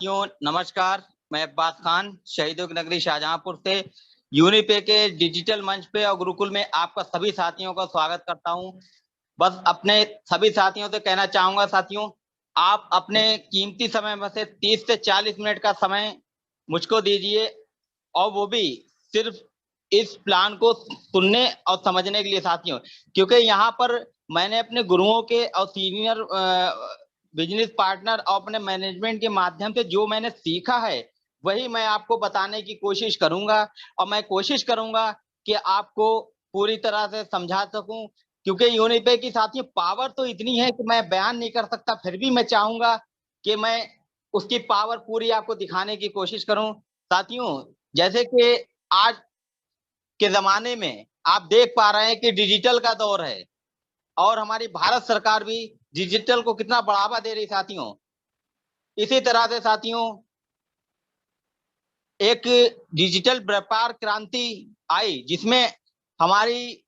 साथियों नमस्कार। मैं अब्बास खान शहीदों की नगरी शाहजहांपुर से यूनिपे के डिजिटल मंच पे और गुरुकुल में आपका सभी साथियों का स्वागत करता हूं। बस अपने सभी साथियों से कहना चाहूंगा, साथियों आप अपने कीमती समय में से 30 से 40 मिनट का समय मुझको दीजिए, और वो भी सिर्फ इस प्लान को सुनने और समझने के लिए साथियों, क्योंकि यहाँ पर मैंने अपने गुरुओं के और सीनियर बिजनेस पार्टनर और अपने मैनेजमेंट के माध्यम से जो मैंने सीखा है वही मैं आपको बताने की कोशिश करूंगा। और मैं कोशिश करूंगा कि आपको पूरी तरह से समझा सकूं, क्योंकि यूनिपे की साथियों पावर तो इतनी है कि मैं बयान नहीं कर सकता, फिर भी मैं चाहूंगा कि मैं उसकी पावर पूरी आपको दिखाने की कोशिश करूं। साथियों जैसे कि आज के जमाने में आप देख पा रहे हैं कि डिजिटल का दौर है और हमारी भारत सरकार भी डिजिटल को कितना बढ़ावा दे रही साथियों। इसी तरह से साथियों एक डिजिटल व्यापार क्रांति आई जिसमें हमारी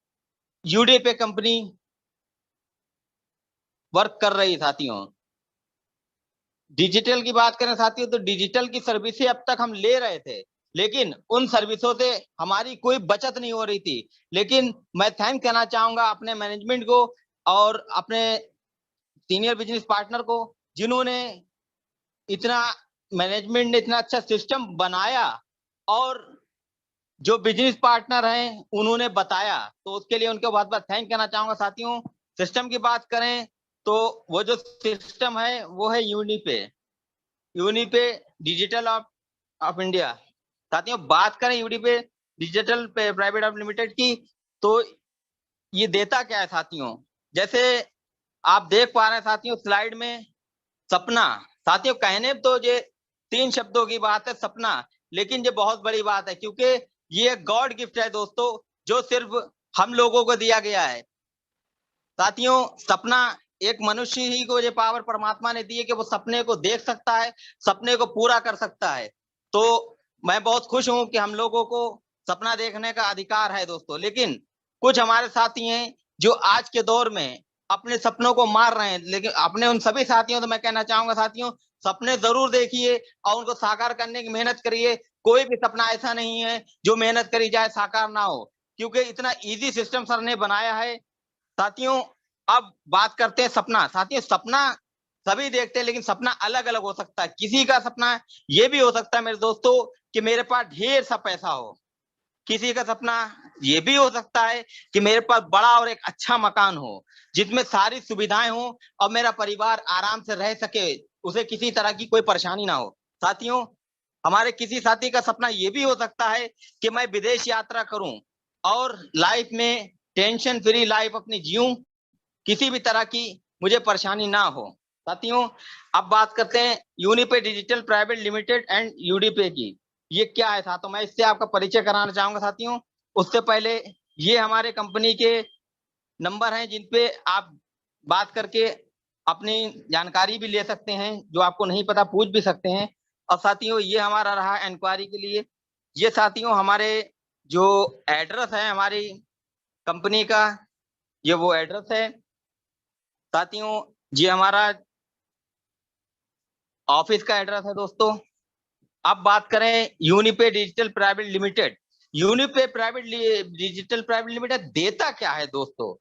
यूडीपे कंपनी वर्क कर रही साथियों। डिजिटल की बात करें साथियों तो डिजिटल की सर्विसें अब तक हम ले रहे थे, लेकिन उन सर्विसों से हमारी कोई बचत नहीं हो रही थी। लेकिन मैं थैंक कहना चाहूंगा अपने मैनेजमेंट को और अपने सीनियर बिजनेस पार्टनर को, जिन्होंने इतना मैनेजमेंट ने इतना अच्छा सिस्टम बनाया और जो बिजनेस पार्टनर हैं उन्होंने बताया, तो उसके लिए उनको बहुत बहुत थैंक करना चाहूंगा साथियों। सिस्टम की बात करें तो वो जो सिस्टम है वो है यूनिपे, यूनिपे डिजिटल ऑफ इंडिया। साथियों बात करें Unipay digital private of limited की, तो ये देता क्या है साथियों, जैसे आप देख पा रहे हैं साथियों स्लाइड में सपना। साथियों कहने तो ये 3 शब्दों की बात है सपना, लेकिन ये बहुत बड़ी बात है क्योंकि ये गॉड गिफ्ट है दोस्तों, जो सिर्फ हम लोगों को दिया गया है। साथियों सपना एक मनुष्य ही को ये पावर परमात्मा ने दी है कि वो सपने को देख सकता है, सपने को पूरा कर सकता है। तो मैं बहुत खुश हूं कि हम लोगों को सपना देखने का अधिकार है दोस्तों। लेकिन कुछ हमारे साथी हैं जो आज के दौर में अपने सपनों को मार रहे हैं। लेकिन अपने उन सभी साथियों से मैं कहना चाहूंगा साथियों, सपने जरूर देखिए और उनको साकार करने की मेहनत करिए। कोई भी सपना ऐसा नहीं है जो मेहनत करी जाए साकार ना हो, क्योंकि इतना इजी सिस्टम सर ने बनाया है साथियों। अब बात करते हैं सपना। साथियों सपना सभी देखते हैं, लेकिन सपना अलग अलग हो सकता है। किसी का सपना ये भी हो सकता है मेरे दोस्तों कि मेरे पास ढेर सा पैसा हो, किसी का सपना ये भी हो सकता है कि मेरे पास बड़ा और एक अच्छा मकान हो जिसमें सारी सुविधाएं हो और मेरा परिवार आराम से रह सके, उसे किसी तरह की कोई परेशानी ना हो। साथियों हमारे किसी साथी का सपना ये भी हो सकता है कि मैं विदेश यात्रा करूं और लाइफ में टेंशन फ्री लाइफ अपनी जीऊं, किसी भी तरह की मुझे परेशानी ना हो। साथियों अब बात करते हैं यूनिपे डिजिटल प्राइवेट लिमिटेड एंड यूडीपे की। ये क्या है साथियों, मैं इससे आपका परिचय कराना चाहूंगा साथियों। उससे पहले ये हमारे कंपनी के नंबर हैं जिन पे आप बात करके अपनी जानकारी भी ले सकते हैं, जो आपको नहीं पता पूछ भी सकते हैं। और साथियों ये हमारा रहा इंक्वायरी के लिए। ये साथियों हमारे जो एड्रेस है हमारी कंपनी का, ये वो एड्रेस है साथियों। ये हमारा ऑफिस का एड्रेस है दोस्तों। अब बात करें Unipay digital private limited. Unipay private digital private limited देता क्या है दोस्तों,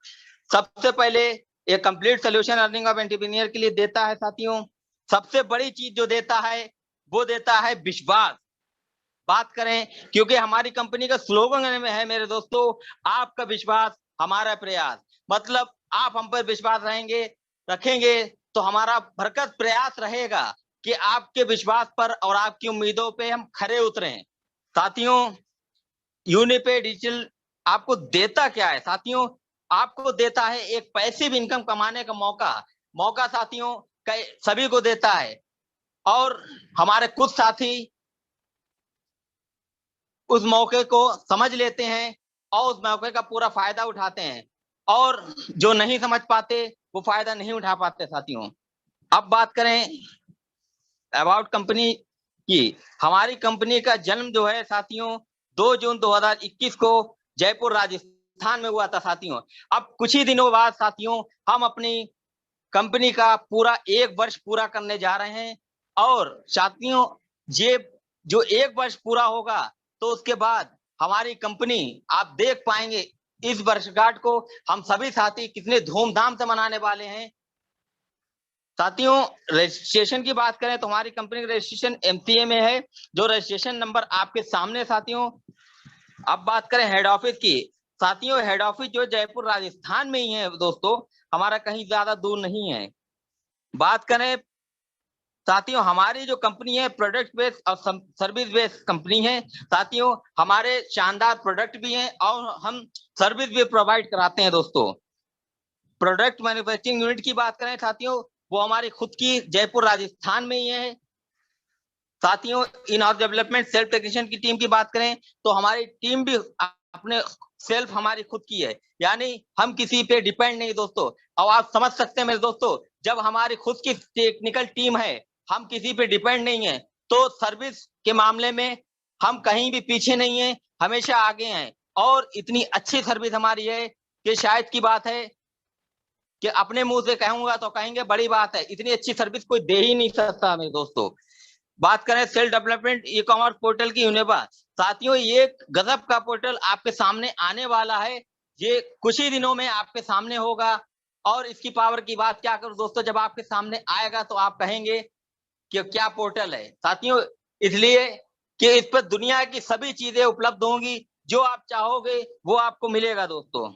सबसे पहले एक complete solution earning of entrepreneur के लिए देता है साथियों। सबसे बड़ी चीज जो देता है वो देता है विश्वास। बात करें क्योंकि हमारी कंपनी का स्लोगन है मेरे दोस्तों, आपका विश्वास हमारा प्रयास। मतलब आप हम पर विश्वास रखेंगे तो हमारा भरकस प्रयास रहेगा कि आपके विश्वास पर और आपकी उम्मीदों पे हम खरे उतरें। साथियों यूनिपे डिजिटल आपको देता क्या है साथियों, आपको देता है एक पैसिव इनकम कमाने का मौका। मौका साथियों सभी को देता है, और हमारे कुछ साथी उस मौके को समझ लेते हैं और उस मौके का पूरा फायदा उठाते हैं, और जो नहीं समझ पाते वो फायदा नहीं उठा पाते साथियों। अब बात करें अबाउट कंपनी की। हमारी कंपनी का जन्म जो है साथियों 2 जून 2021 को जयपुर राजस्थान में हुआ था साथियों। अब कुछ ही दिनों बाद साथियों हम अपनी कंपनी का पूरा 1 वर्ष पूरा करने जा रहे हैं। और साथियों ये जो 1 वर्ष पूरा होगा तो उसके बाद हमारी कंपनी आप देख पाएंगे इस वर्षगांठ को हम सभी साथी कितने धूमधाम से मनाने वाले हैं। साथियों रजिस्ट्रेशन की बात करें तो हमारी कंपनी का रजिस्ट्रेशन एमसीए में है, जो रजिस्ट्रेशन नंबर आपके सामने साथियों। अब बात करें हेड ऑफिस की, साथियों हेड ऑफिस जो जयपुर राजस्थान में ही है दोस्तों, हमारा कहीं ज्यादा दूर नहीं है। बात करें साथियों हमारी जो कंपनी है प्रोडक्ट बेस्ड और सर्विस बेस्ड कंपनी है। साथियों हमारे शानदार प्रोडक्ट भी हैं और हम सर्विस भी प्रोवाइड कराते हैं दोस्तों। प्रोडक्ट मैन्युफैक्चरिंग यूनिट की बात करें साथियों, वो हमारी खुद की जयपुर राजस्थान में ही है। साथियों in house development self technician की टीम की बात करें तो हमारी टीम भी अपने सेल्फ हमारी खुद की है, यानी हम किसी पे डिपेंड नहीं दोस्तों। और आप समझ सकते हैं मेरे दोस्तों, जब हमारी खुद की टेक्निकल टीम है, हम किसी पे डिपेंड नहीं है, तो सर्विस के मामले में हम कहीं भी पीछे नहीं है, हमेशा आगे हैं। और इतनी अच्छी सर्विस हमारी है कि शायद की बात है कि अपने मुंह से कहूंगा तो कहेंगे बड़ी बात है, इतनी अच्छी सर्विस कोई दे ही नहीं सकता मेरे दोस्तों। बात करें self development e commerce portal की यूनिबा, साथियों ये गजब का पोर्टल आपके सामने आने वाला है, ये कुछ ही दिनों में आपके सामने होगा। और इसकी पावर की बात क्या करूं दोस्तों, जब आपके सामने आएगा तो आप कहेंगे कि क्या पोर्टल है साथियों। इसलिए कि इस पर दुनिया की सभी चीजें उपलब्ध होंगी, जो आप चाहोगे वो आपको मिलेगा दोस्तों।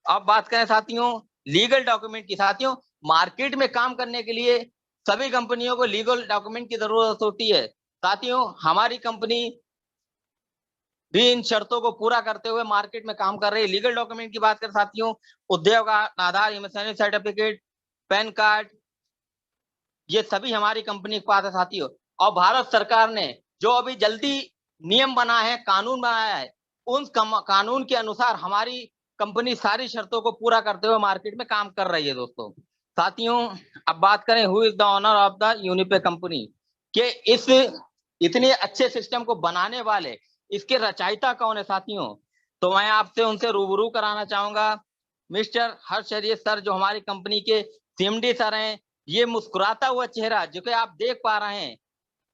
अब बात करें साथियों लीगल डॉक्यूमेंट की, साथियों मार्केट में काम करने के लिए सभी कंपनियों को लीगल डॉक्यूमेंट की जरूरत होती है। साथियों हमारी कंपनी भी इन शर्तों को पूरा करते हुए मार्केट में काम कर रही है। लीगल डॉक्यूमेंट की बात करें साथियों, उद्योग आधार, इमिशन सर्टिफिकेट, पैन कार्ड, ये सभी हमारी कंपनी के पास है साथियों। और भारत सरकार ने जो अभी जल्दी नियम बना है, कानून बनाया है, उन कानून के अनुसार हमारी कंपनी सारी शर्तों को पूरा करते हुए मार्केट में काम कर रही है दोस्तों। साथियों अब बात करें who is the owner of the Unipay company, के इस इतने अच्छे सिस्टम को बनाने वाले, इसके रचयिता कौन है साथियों, तो मैं आपसे उनसे रूबरू कराना चाहूंगा। मिस्टर हर्ष सर जो हमारी कंपनी के सीएमडी सर हैं, ये मुस्कुराता हुआ चेहरा जो कि आप देख पा रहे हैं,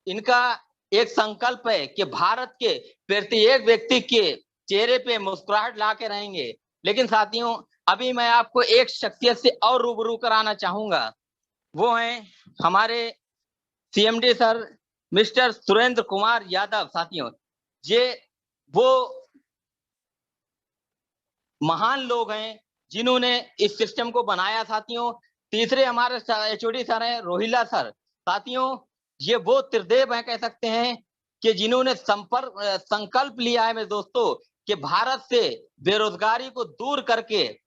इनका एक संकल्प है कि भारत के प्रत्येक व्यक्ति के चेहरे पे मुस्कुराहट ला के रहेंगे। लेकिन साथियों अभी मैं आपको एक शख्सियत से और रूबरू कराना चाहूंगा, वो हैं हमारे CMD sir mister Surendra Kumar Yadav. साथियों ये वो महान लोग हैं जिन्होंने इस सिस्टम को बनाया साथियों। तीसरे हमारे एचओडी सर हैं रोहिला सर। साथियों ये वो त्रिदेव हैं कह सकते हैं कि जिन्होंने संकल्प लिया है मेरे दोस्तों कि भारत से बेरोजगारी को दूर करके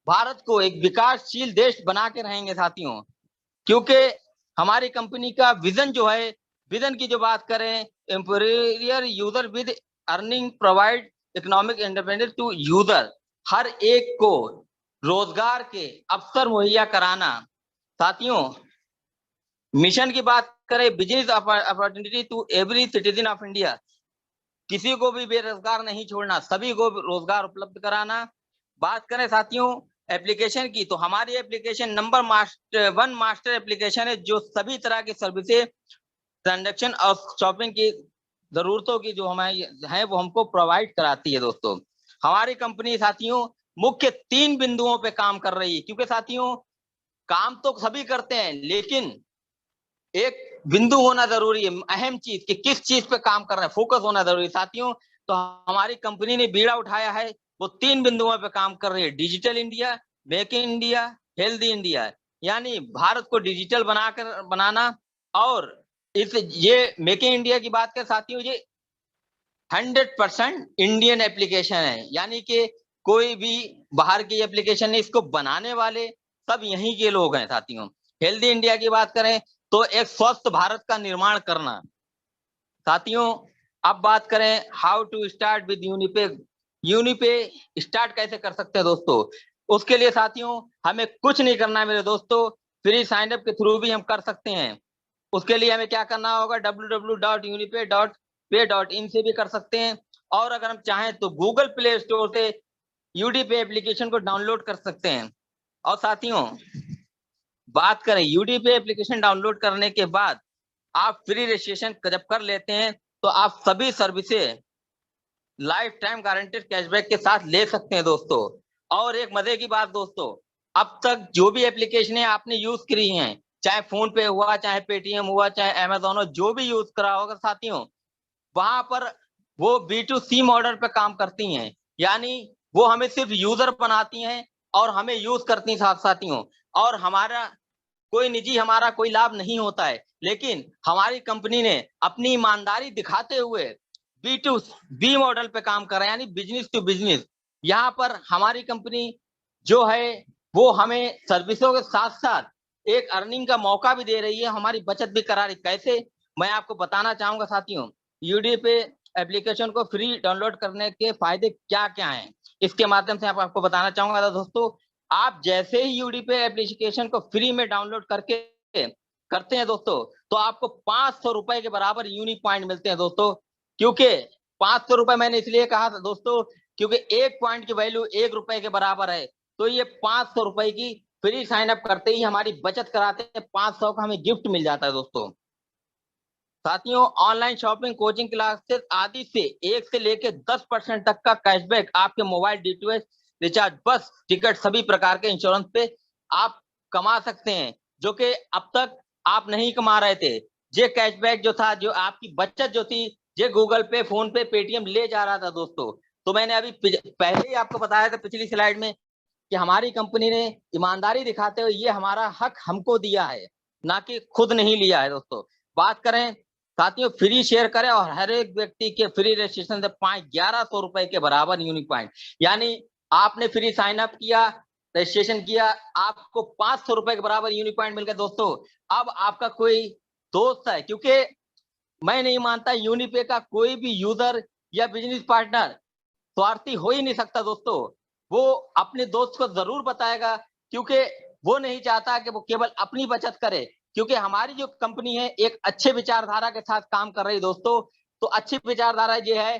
भारत को एक विकासशील देश बना के रहेंगे साथियों। क्योंकि हमारी कंपनी का विजन जो है, विजन की जो बात करें, empower user with earning provide economic independence to user, हर एक को रोजगार के अवसर मुहैया कराना। साथियों मिशन की बात करें, business opportunity to every citizen of India, किसी को भी बेरोजगार नहीं छोड़ना, सभी को रोजगार उपलब्ध कराना। बात करें साथियों एप्लीकेशन की, तो हमारी application number one master application है जो सभी तरह की सर्विसेज, ट्रांजैक्शन और शॉपिंग की जरूरतों की जो हमारी है वो हमको प्रोवाइड कराती है दोस्तों। हमारी कंपनी साथियों मुख्य 3 बिंदुओं पे काम कर रही है, क्योंकि साथियों काम तो सभी करते हैं लेकिन एक बिंदु होना जरूरी है, अहम चीज कि किस चीज पे काम कर रहे हैं, फोकस होना जरूरी है साथियों। तो हमारी कंपनी ने बीड़ा उठाया है, वो 3 बिंदुओं पे काम कर रही है, digital India, make in India, healthy India, यानी भारत को डिजिटल बनाना। और इस ये मेक इन इंडिया की बात करें साथियों, ये 100% इंडियन एप्लीकेशन है, यानी कि कोई भी बाहर की एप्लीकेशन नहीं, इसको बनाने वाले सब यहीं के लोग हैं साथियों। हेल्दी इंडिया की बात करें तो एक स्वस्थ भारत का निर्माण करना। साथियों अब बात करें how to start with Unipay, Unipay start कैसे कर सकते हैं दोस्तों, उसके लिए साथियों हमें कुछ नहीं करना है मेरे दोस्तों, फ्री साइन अप के थ्रू भी हम कर सकते हैं। उसके लिए हमें क्या करना होगा, www.unipe.pay.in से भी कर सकते हैं, और अगर हम चाहें तो गूगल प्ले स्टोर से यूडीपे एप्लीकेशन को डाउनलोड कर सकते हैं। और साथियों बात करें यूडीपी एप्लीकेशन डाउनलोड करने के बाद आप फ्री रजिस्ट्रेशन जब कर लेते हैं तो आप सभी services life time guaranteed cashback के साथ ले सकते हैं दोस्तों। और एक मजे की बात दोस्तों, अब तक जो भी एप्लीकेशन आपने यूज करी हैं, चाहे फोन पे हुआ, चाहे पेटीएम हुआ, चाहे अमेजोन हो, जो भी यूज करा होगा साथियों, वहां पर वो B2C मॉडल पे काम करती हैं। यानी वो हमें सिर्फ यूजर बनाती हैं और हमें यूज करती हैं साथ साथियों। और हमारा कोई निजी हमारा कोई लाभ नहीं होता है, लेकिन हमारी कंपनी ने अपनी ईमानदारी दिखाते हुए B2B मॉडल पे काम कर रहा है, यानी बिजनेस टू बिजनेस। यहाँ पर हमारी कंपनी जो है वो हमें सर्विसों के साथ साथ एक अर्निंग का मौका भी दे रही है, हमारी बचत भी करा रही। कैसे, मैं आपको बताना चाहूंगा साथियों। यूडी पे एप्लीकेशन को फ्री डाउनलोड करने के फायदे क्या क्या हैं, इसके माध्यम से आपको बताना चाहूंगा दोस्तों। आप जैसे ही यूडी पे एप्लीकेशन को फ्री में डाउनलोड करके करते हैं दोस्तों, तो आपको 500 रुपए के बराबर यूनिक पॉइंट मिलते हैं दोस्तों। क्योंकि 500 रुपए मैंने इसलिए कहा था दोस्तों, क्योंकि एक पॉइंट की वैल्यू 1 रुपए के बराबर है। तो ये 500 रुपए की फ्री साइन अप करते ही हमारी बचत कराते हैं, 500 का हमें गिफ्ट मिल जाता है दोस्तों। साथियों, ऑनलाइन शॉपिंग, कोचिंग क्लासेस आदि से 1 से लेकर 10% तक का कैशबैक आपके मोबाइल डीटीएच रिचार्ज, बस टिकट, सभी प्रकार के इंश्योरेंस पे आप कमा सकते हैं, जो कि अब तक आप नहीं कमा रहे थे। ये कैशबैक जो था, जो आपकी बचत जो थी, ये गूगल पे, फोन पे, पेटीएम ले जा रहा था दोस्तों। तो मैंने अभी पहले ही आपको बताया था पिछली स्लाइड में कि हमारी कंपनी ने ईमानदारी दिखाते हुए ये हमारा हक हमको दिया है, ना कि खुद नहीं लिया है दोस्तों। बात करें साथियों, फ्री शेयर करें और हर एक व्यक्ति के फ्री रजिस्ट्रेशन से 1100 रुपए के बराबर यूनिक पॉइंट। यानी आपने फ्री साइन अप किया, रजिस्ट्रेशन किया, आपको 500 रुपए के बराबर यूनिक पॉइंट मिल गए दोस्तों। अब आपका कोई दोस्त है, क्योंकि मैं नहीं मानता यूनिपे का कोई भी यूजर या बिजनेस पार्टनर स्वार्थी हो ही नहीं सकता दोस्तों। वो अपने दोस्त को जरूर बताएगा, क्योंकि वो नहीं चाहता कि वो केवल अपनी बचत करे। क्योंकि हमारी जो कंपनी है एक अच्छे विचारधारा के साथ काम कर रही है दोस्तों। तो अच्छी विचारधारा ये है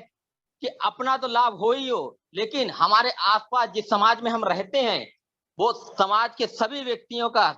कि अपना तो लाभ हो ही हो, लेकिन हमारे आसपास जिस समाज में हम रहते हैं, वो समाज के सभी व्यक्तियों का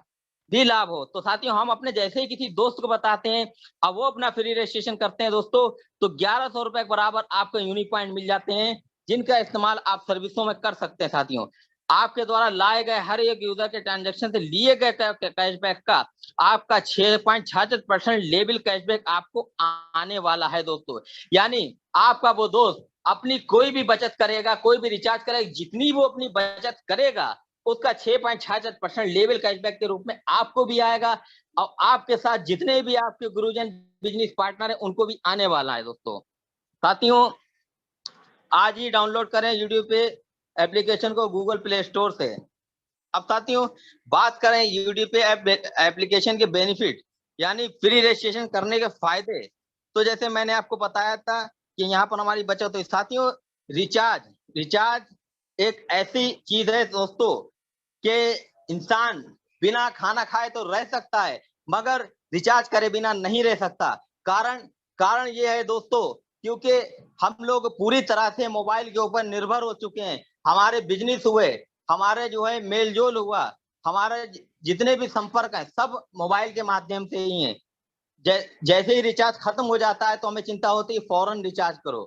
भी लाभ हो। तो साथियों, हम अपने जैसे ही किसी दोस्त को बताते हैं, अब वो अपना फ्री रजिस्ट्रेशन करते हैं दोस्तों, तो 1100 रुपए के बराबर आपको यूनिक पॉइंट मिल जाते हैं, जिनका इस्तेमाल आप सर्विसों में कर सकते हैं। साथियों, आपके द्वारा लाए गए हर एक यूजर के ट्रांजैक्शन से लिए गए कैशबैक का आपका 6.66% लेवल कैशबैक आपको आने वाला है दोस्तों। यानी आपका वो दोस्त अपनी कोई भी बचत करेगा, कोई भी रिचार्ज करेगा, जितनी वो अपनी बचत करेगा, उसका 6.66% लेवल कैशबैक के रूप में आपको भी आएगा, और आपके साथ जितने भी आपके गुरुजन बिजनेस पार्टनर है उनको भी आने वाला है दोस्तों। साथियों, आज ही डाउनलोड करें यूट्यूब पे एप्लीकेशन को गूगल प्ले स्टोर से। अब साथियों, बात करें यूट्यूब पे एप्लीकेशन के बेनिफिट, यानी फ्री रजिस्ट्रेशन करने के फायदे। तो जैसे मैंने आपको बताया था कि यहाँ पर हमारी बचत हुई। साथियों, रिचार्ज रिचार्ज एक ऐसी चीज है दोस्तों कि इंसान बिना खाना खाए तो रह सकता है, मगर रिचार्ज करे बिना नहीं रह सकता। कारण कारण ये है दोस्तों, क्योंकि हम लोग पूरी तरह से मोबाइल के ऊपर निर्भर हो चुके हैं। हमारे बिजनेस हुए, हमारे जो है मेल जोल हुआ, हमारे जितने भी संपर्क है सब मोबाइल के माध्यम से ही है। जैसे ही रिचार्ज खत्म हो जाता है तो हमें चिंता होती है फौरन रिचार्ज करो,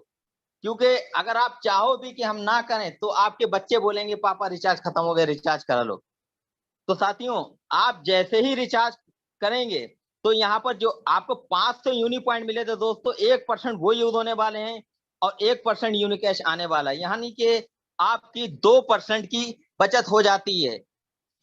क्योंकि अगर आप चाहो भी कि हम ना करें तो आपके बच्चे बोलेंगे पापा रिचार्ज खत्म हो गया, रिचार्ज करा लो। तो साथियों, आप जैसे ही रिचार्ज करेंगे तो यहाँ पर जो आपको 500 यूनिक पॉइंट मिले थे दोस्तों, 1% वो यूज होने वाले हैं और 1% यूनिक कैश आने वाला है। यानी कि आपकी 2% की बचत हो जाती है,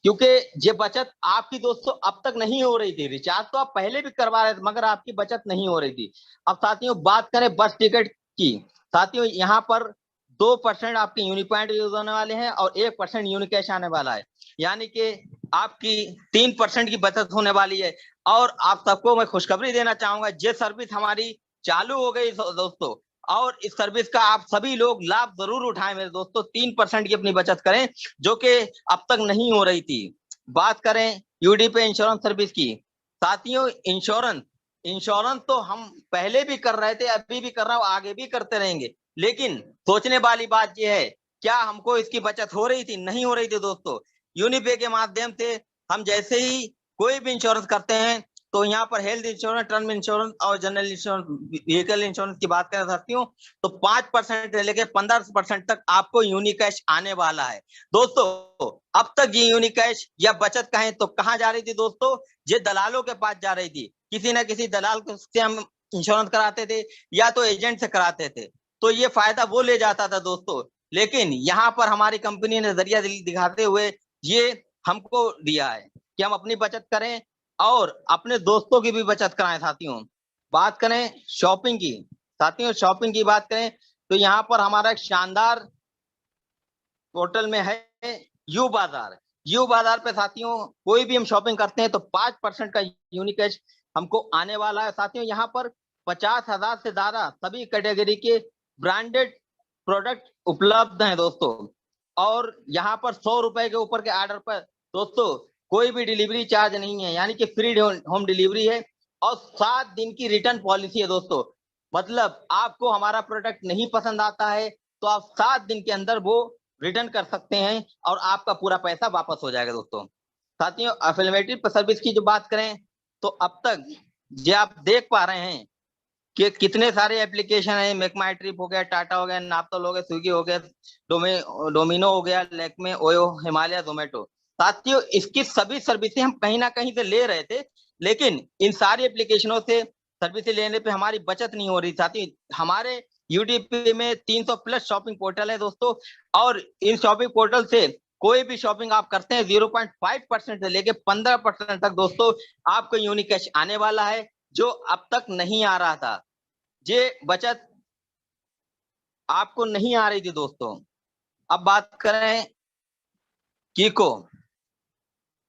क्योंकि ये बचत आपकी दोस्तों अब तक नहीं हो रही थी। रिचार्ज तो आप पहले भी करवा रहे थे, मगर आपकी बचत नहीं हो रही थी। अब साथियों, बात करें बस टिकट की। साथियों, यहाँ पर 2% आपके यूनिक पॉइंट यूज होने वाले हैं और 1% यूनिक कैश आने वाला है। यानी कि आपकी 3% की बचत होने वाली है। और आप सबको मैं खुशखबरी देना चाहूंगा, ये सर्विस हमारी चालू हो गई दोस्तों, और इस सर्विस का आप सभी लोग लाभ जरूर उठाएं मेरे दोस्तों। 3% की अपनी बचत करें, जो कि अब तक नहीं हो रही थी। बात करें यूडी पे इंश्योरेंस सर्विस की। साथियों, इंश्योरेंस तो हम पहले भी कर रहे थे, अभी भी कर रहा हूं, आगे भी करते रहेंगे। लेकिन सोचने वाली बात यह है, क्या हमको इसकी बचत हो रही थी? नहीं हो रही थी दोस्तों। यूनिपे के माध्यम से हम जैसे ही कोई भी इंश्योरेंस करते हैं तो यहाँ पर हेल्थ इंश्योरेंस, टर्म इंश्योरेंस और जनरल इंश्योरेंस, व्हीकल इंश्योरेंस की बात करें साथियों, तो 5% से लेकर 15% तक आपको यूनिकैश आने वाला है दोस्तों। अब तक ये यूनिकैश या बचत कहें तो कहाँ जा रही थी दोस्तों, ये दलालों के पास जा रही थी। किसी ना किसी दलाल से हम इंश्योरेंस कराते थे या तो एजेंट से कराते थे, तो ये फायदा वो ले जाता था दोस्तों। लेकिन यहाँ पर हमारी कंपनी ने जरिया दिखाते हुए ये हमको दिया है कि हम अपनी बचत करें और अपने दोस्तों की भी बचत कराएं साथियों। बात करें शॉपिंग की, साथियों शॉपिंग की बात करें तो यहाँ पर हमारा एक शानदार पोर्टल में है यू बाजार। यू बाजार पे साथियों कोई भी हम शॉपिंग करते हैं तो 5% का यूनिकैश हमको आने वाला है साथियों। यहाँ पर 50,000 से ज्यादा सभी कैटेगरी के ब्रांडेड प्रोडक्ट उपलब्ध हैं दोस्तों। और यहाँ पर 100 रुपए के ऊपर के ऑर्डर पर दोस्तों कोई भी डिलीवरी चार्ज नहीं है, यानी कि फ्री होम डिलीवरी है और 7 दिन की रिटर्न पॉलिसी है दोस्तों। मतलब आपको हमारा प्रोडक्ट नहीं पसंद आता है तो आप 7 दिन के अंदर वो रिटर्न कर सकते हैं और आपका पूरा पैसा वापस हो जाएगा दोस्तों। साथियों एफिलिएटेड सर्विस की जो बात करें तो अब तक जो आप देख पा रहे हैं कि कितने सारे एप्लीकेशन है, मेक माई ट्रिप हो गया, टाटा हो गया, नापतोल हो गया, स्विगी हो गया, डोमिनो हो गया, लैक्मे, ओयो, हिमालय, जोमेटो। साथियों इसकी सभी सर्विसें हम कहीं ना कहीं से ले रहे थे, लेकिन इन सारी एप्लीकेशनों से सर्विस लेने पे हमारी बचत नहीं हो रही। साथी हमारे यूडीपी में 300 प्लस शॉपिंग पोर्टल है दोस्तों, और इन शॉपिंग पोर्टल से कोई भी शॉपिंग आप करते हैं 0.5% से लेके 15% तक दोस्तों आपको यूनिकैश आने वाला है, जो अब तक नहीं आ रहा था। ये बचत आपको नहीं आ रही थी दोस्तों। अब बात करें कीको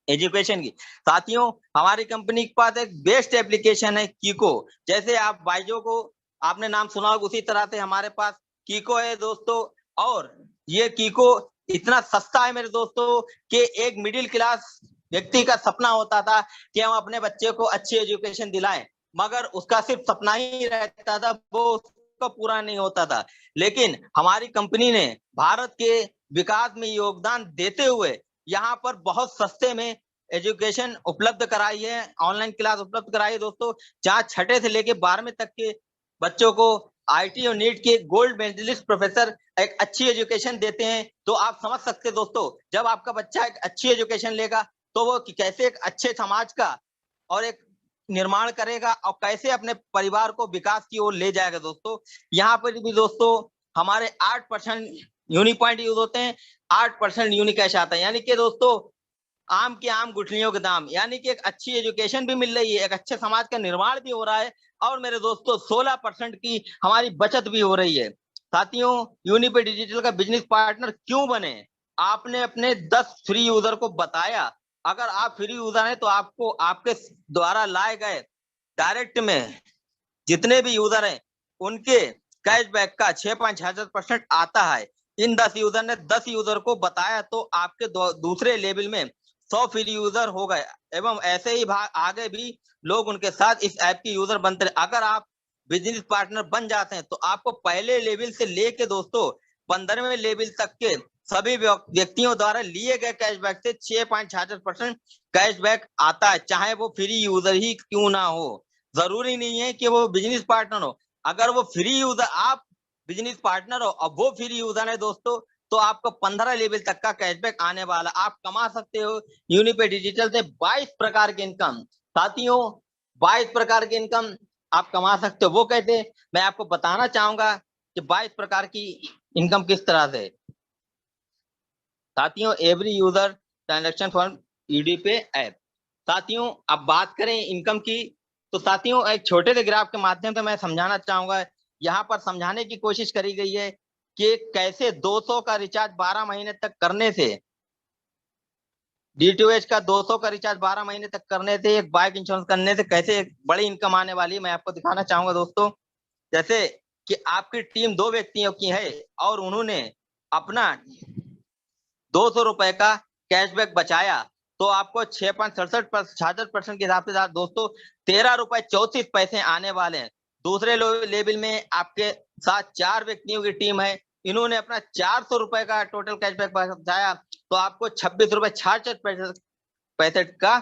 एजुकेशन की, साथियों हमारी कंपनी के पास एक बेस्ट एप्लीकेशन है कीको। जैसे आप बाइजो को आपने नाम सुना होगा, उसी तरह से हमारे पास कीको है दोस्तों। और ये कीको इतना सस्ता है मेरे दोस्तों कि एक मिडिल क्लास व्यक्ति का सपना होता था कि हम अपने बच्चे को अच्छी एजुकेशन दिलाएं, मगर उसका सिर्फ सपना ही रहता था, वो उसका पूरा नहीं होता था। लेकिन हमारी कंपनी ने भारत के विकास में योगदान देते हुए यहाँ पर बहुत सस्ते में एजुकेशन उपलब्ध कराई है, ऑनलाइन क्लास उपलब्ध कराई है दोस्तों, जहाँ छठे से लेके 12वीं तक के बच्चों को आईटी और नीट के गोल्ड मेडलिस्ट प्रोफेसर एक अच्छी एजुकेशन देते हैं। तो आप समझ सकते दोस्तों, जब आपका बच्चा एक अच्छी एजुकेशन लेगा तो वो कैसे एक अच्छे समाज का और एक निर्माण करेगा और कैसे अपने परिवार को विकास की ओर ले जाएगा दोस्तों। यहाँ पर भी दोस्तों हमारे 8% यूनी पॉइंट यूज होते हैं, 8% यूनिकैश आता है, यानी कि दोस्तों आम के आम गुठलियों के दाम, यानी कि एक अच्छी एजुकेशन भी मिल रही है, एक अच्छे समाज का निर्माण भी हो रहा है, और मेरे दोस्तों 16% की हमारी बचत भी हो रही है। साथियों यूनिपे डिजिटल का बिजनेस पार्टनर क्यों बने? आपने अपने 10 फ्री यूजर को बताया, अगर आप फ्री यूजर हैं तो आपको आपके द्वारा लाए गए डायरेक्ट में जितने भी यूजर हैं उनके कैशबैक का 6.66% आता है। इन 10 यूजर ने 10 यूजर को बताया तो आपके दूसरे लेवल में 100 फ्री यूजर हो गए, एवं ऐसे ही आगे भी लोग उनके साथ इस ऐप के यूजर बनते रहे। अगर आप बिजनेस पार्टनर बन जाते हैं तो आपको पहले लेवल से लेके दोस्तों 15वें लेवल तक के सभी व्यक्तियों द्वारा लिए गए कैशबैक से 6.66% कैशबैक आता है, चाहे वो फ्री यूजर ही क्यों ना हो। जरूरी नहीं है कि वो बिजनेस पार्टनर हो, अगर वो फ्री यूजर, आप बिजनेस पार्टनर हो अब वो फ्री यूजर है दोस्तों, तो आपको 15 लेवल तक का कैशबैक आने वाला, आप कमा सकते हो यूनिपे डिजिटल से 22 प्रकार की इनकम। साथियों 22 प्रकार की इनकम आप कमा सकते हो, वो कैसे मैं आपको बताना चाहूंगा कि 22 प्रकार की इनकम किस तरह से। साथियों every user transaction for Unipay app. साथियों अब बात करें इनकम की, तो साथियों एक छोटे से ग्राफ के माध्यम से मैं समझाना चाहूंगा। यहाँ पर समझाने की कोशिश करी गई है कि कैसे 200 का रिचार्ज 12 महीने तक करने से, डीटीएच का 200 का रिचार्ज 12 महीने तक करने से, एक बाइक इंश्योरेंस करने से कैसे एक बड़ी इनकम आने वाली है, मैं आपको दिखाना चाहूंगा दोस्तों। जैसे कि आपकी टीम 2 व्यक्तियों की है और उन्होंने अपना 200 रुपए का कैशबैक बचाया, तो आपको 6.66% के हिसाब से दोस्तों 13 रुपए 34 पैसे आने वाले हैं। दूसरे लेवल में आपके साथ 4 व्यक्तियों की टीम है, इन्होंने अपना 400 रुपए का टोटल कैशबैक बचाया, तो आपको 26 रुपए 66 पैसे का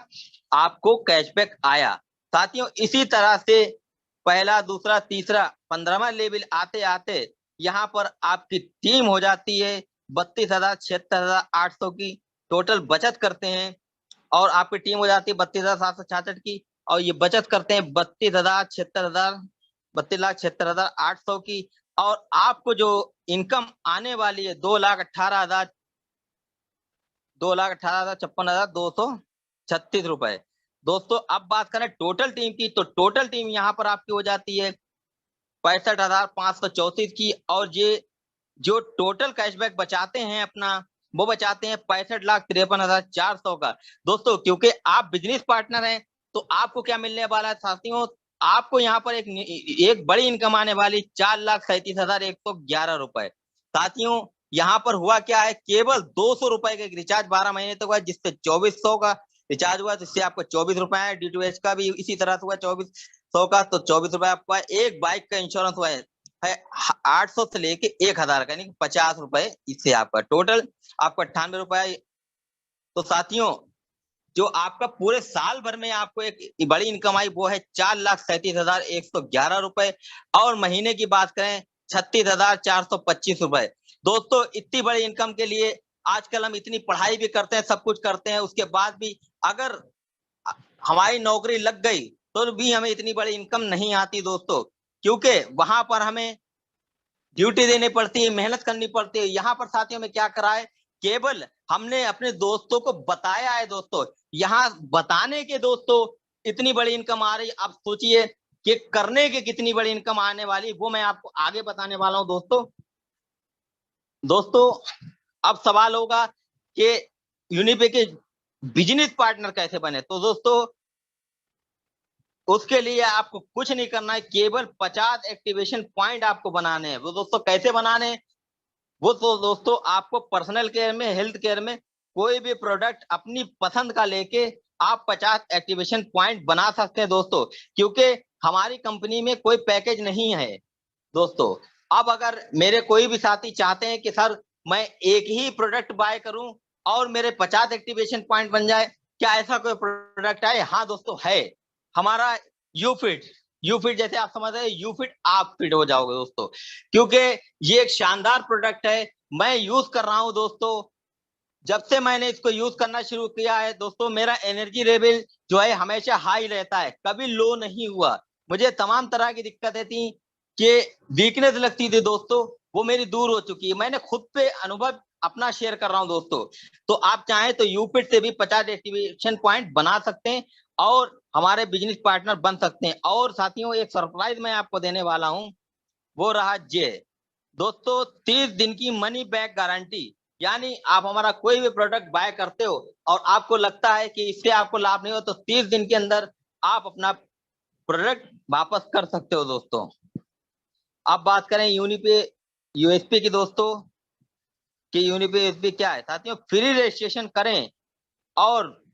आपको कैशबैक आया। साथियों इसी तरह से पहला, दूसरा, तीसरा, 15वां लेवल आते आते यहाँ पर आपकी टीम हो जाती है 32,000 76,800 की टोटल बचत करते हैं, और आपकी टीम हो जाती है 32,766 की, और ये बचत करते हैं 32,76,800 की, और आपको जो इनकम आने वाली है 2,18,56,236 रुपए। दोस्तों अब बात करें टोटल टीम की, तो टोटल टीम यहाँ पर आपकी हो जाती है 65,534 की, और ये जो टोटल कैशबैक बचाते हैं अपना, वो बचाते हैं 65,53,400 का। दोस्तों क्योंकि आप बिजनेस पार्टनर हैं, तो आपको क्या मिलने वाला है साथियों, आपको यहाँ पर एक बड़ी इनकम आने वाली 4,37,111 रुपए। साथियों यहाँ पर हुआ क्या है, केवल 200 रुपए का रिचार्ज 12 महीने तक हुआ, जिससे 2400 का रिचार्ज हुआ, तो इससे आपको 24 रुपए है। DTH का भी इसी तरह से हुआ 2400 का, तो 24 रुपए आपका। एक बाइक का इंश्योरेंस हुआ है 800 से लेके 1,000 का, यानी 50 रुपए, इससे आपका टोटल आपको 98 रुपए। तो साथियों जो आपका पूरे साल भर में आपको एक बड़ी इनकम आई, वो है 4,37,111 रुपए, और महीने की बात करें 36,425 रुपए। दोस्तों इतनी बड़ी इनकम के लिए आजकल हम इतनी पढ़ाई भी करते हैं, सब कुछ करते हैं, उसके बाद भी अगर हमारी नौकरी लग गई तो भी हमें इतनी बड़ी इनकम नहीं आती दोस्तों, क्योंकि वहां पर हमें ड्यूटी देनी पड़ती है, मेहनत करनी पड़ती है। यहाँ पर साथियों में क्या करा है, केवल हमने अपने दोस्तों को बताया है दोस्तों, यहाँ बताने के दोस्तों इतनी बड़ी इनकम आ रही। अब सोचिए कि करने की कितनी बड़ी इनकम आने वाली, वो मैं आपको आगे बताने वाला हूं दोस्तों। दोस्तों अब सवाल होगा कि यूनिपे के बिजनेस पार्टनर कैसे बने, तो दोस्तों उसके लिए आपको कुछ नहीं करना है, केवल 50 एक्टिवेशन पॉइंट आपको बनाने हैं। वो दोस्तों कैसे बनाने हैं, वो तो दोस्तों आपको पर्सनल केयर में, हेल्थ केयर में कोई भी प्रोडक्ट अपनी पसंद का लेके आप 50 एक्टिवेशन पॉइंट बना सकते हैं दोस्तों, क्योंकि हमारी कंपनी में कोई पैकेज नहीं है दोस्तों। अब अगर मेरे कोई भी साथी चाहते हैं कि सर मैं एक ही प्रोडक्ट बाय करूं और मेरे 50 एक्टिवेशन पॉइंट बन जाए, क्या ऐसा कोई प्रोडक्ट है? हाँ दोस्तों है, हमारा यूफिट। यूफिट जैसे आप समझ रहे हैं, यूफिट आप फिट हो जाओगे दोस्तों, क्योंकि ये एक शानदार प्रोडक्ट है। मैं यूज कर रहा हूं दोस्तों, जब से मैंने इसको यूज करना शुरू किया है दोस्तों, मेरा एनर्जी लेवल जो है हमेशा हाई रहता है, कभी लो नहीं हुआ। मुझे तमाम तरह की दिक्कतें थी कि वीकनेस लगती थी दोस्तों, वो मेरी दूर हो चुकी है। मैंने खुद पे अनुभव अपना शेयर कर रहा हूं दोस्तों। तो आप चाहें तो यूपिट से भी 50 एक्टिवेशन पॉइंट बना सकते हैं और हमारे बिजनेस पार्टनर बन सकते हैं। और साथियों एक सरप्राइज मैं आपको देने वाला हूं, वो रहा जे दोस्तों 30 दिन की मनी बैक गारंटी। यानी आप हमारा कोई भी प्रोडक्ट बाय करते हो और आपको लगता है कि इससे आपको लाभ नहीं हो, तो 30 दिन के अंदर आप अपना प्रोडक्ट वापस कर सकते हो दोस्तों। अब बात करें यूनिपे यूएसपी की दोस्तों, कि यूनिपे यूएसपी क्या है साथियों, फ्री रजिस्ट्रेशन करें और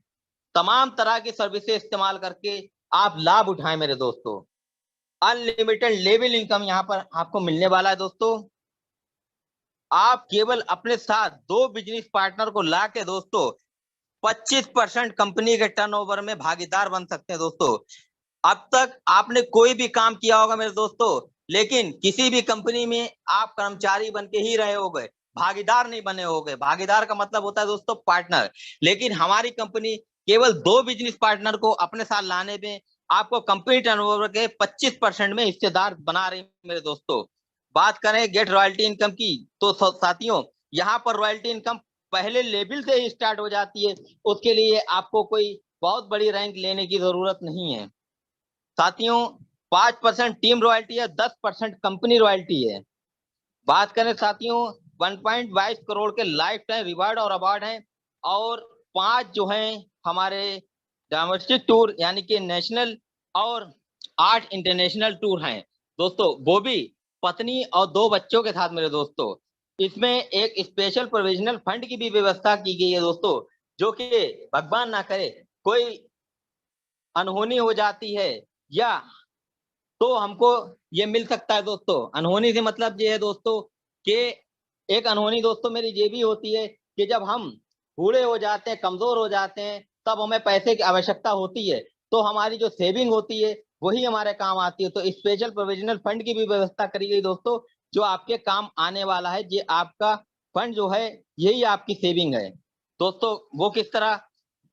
तमाम तरह की सर्विसेज इस्तेमाल करके आप लाभ उठाएं मेरे दोस्तों। अनलिमिटेड लेवल इनकम यहाँ पर आपको मिलने वाला है दोस्तों। आप केवल अपने साथ 2 बिजनेस पार्टनर को ला के दोस्तों 25% कंपनी के टर्नओवर में भागीदार बन सकते हैं दोस्तों। अब तक आपने कोई भी काम किया होगा मेरे दोस्तों, लेकिन किसी भी कंपनी में आप कर्मचारी बन के ही रहे होगे, भागीदार नहीं बने होगे। भागीदार का मतलब होता है दोस्तों पार्टनर, लेकिन हमारी कंपनी केवल 2 बिजनेस पार्टनर को अपने साथ लाने में आपको कंपनी टर्नओवर के 25% में हिस्सेदार बना रही मेरे दोस्तों। बात करें गेट रॉयल्टी इनकम की, तो साथियों यहाँ पर रॉयल्टी इनकम पहले लेवल से ही स्टार्ट हो जाती है, उसके लिए आपको कोई बहुत बड़ी रैंक लेने की जरूरत नहीं है साथियों। 5% टीम रॉयल्टी है, 10% कंपनी रॉयल्टी है। बात करें साथियों 1.22 करोड़ के लाइफ टाइम रिवार्ड और अवार्ड हैं, और 5 जो हैं हमारे डोमेस्टिक टूर यानी कि नेशनल, और 8 इंटरनेशनल टूर हैं दोस्तों, वो भी पत्नी और 2 बच्चों के साथ मेरे दोस्तों। इसमें एक स्पेशल प्रोविजनल फंड की भी व्यवस्था की गई है दोस्तों, जो कि भगवान ना करे कोई अनहोनी हो जाती है या तो हमको ये मिल सकता है दोस्तों। अनहोनी से मतलब ये है दोस्तों कि एक अनहोनी दोस्तों मेरी ये भी होती है कि जब हम बूढ़े हो जाते हैं, कमजोर हो जाते हैं, तब हमें पैसे की आवश्यकता होती है, तो हमारी जो सेविंग होती है वही हमारे काम आती है। तो स्पेशल प्रोविजनल फंड की भी व्यवस्था करी गई दोस्तों, जो आपके काम आने वाला है। ये आपका फंड जो है यही आपकी सेविंग है दोस्तों। वो किस तरह